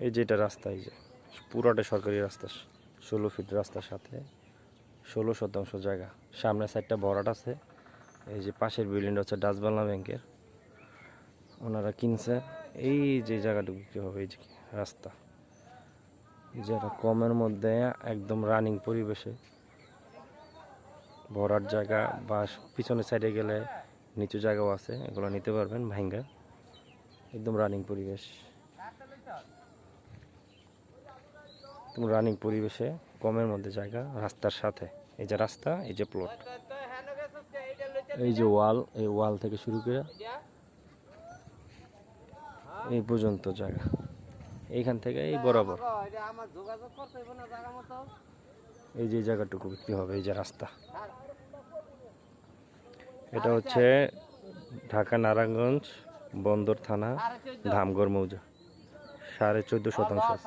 এই যেটা রাস্তা, এই যে পুরোটা সরকারি রাস্তা, 16 ফিট রাস্তার সাথে 16% জায়গা। সামনের সাইডটা ভরাট আছে। এই যে পাশের বিল্ডিংটা হচ্ছে ডাচ বাংলা ব্যাংকের, ওনারা কিনছে। এই যে জায়গাটুকু বিক্রি হবে, এই যে রাস্তা, যারা কমের মধ্যে একদম রানিং পরিবেশে, ভরাট জায়গা বা পিছনের সাইডে গেলে নিচু জায়গাও আছে, এগুলো নিতে পারবেন ভাঙ্গা, একদম রানিং পরিবেশ, একদম রানিং পরিবেশে কমের মধ্যে জায়গা, রাস্তার সাথে। এই যে রাস্তা, এই যে প্লট, এই যে ওয়াল, এই ওয়াল থেকে শুরু করে এই পর্যন্ত জায়গা, এইখান থেকে এই বরাবর এই যে জায়গাটুকু বিক্রি হবে। এই যে রাস্তা, এটা হচ্ছে ঢাকা নারায়ণগঞ্জ বন্দর থানা, ধামগড় মৌজা, 14.5%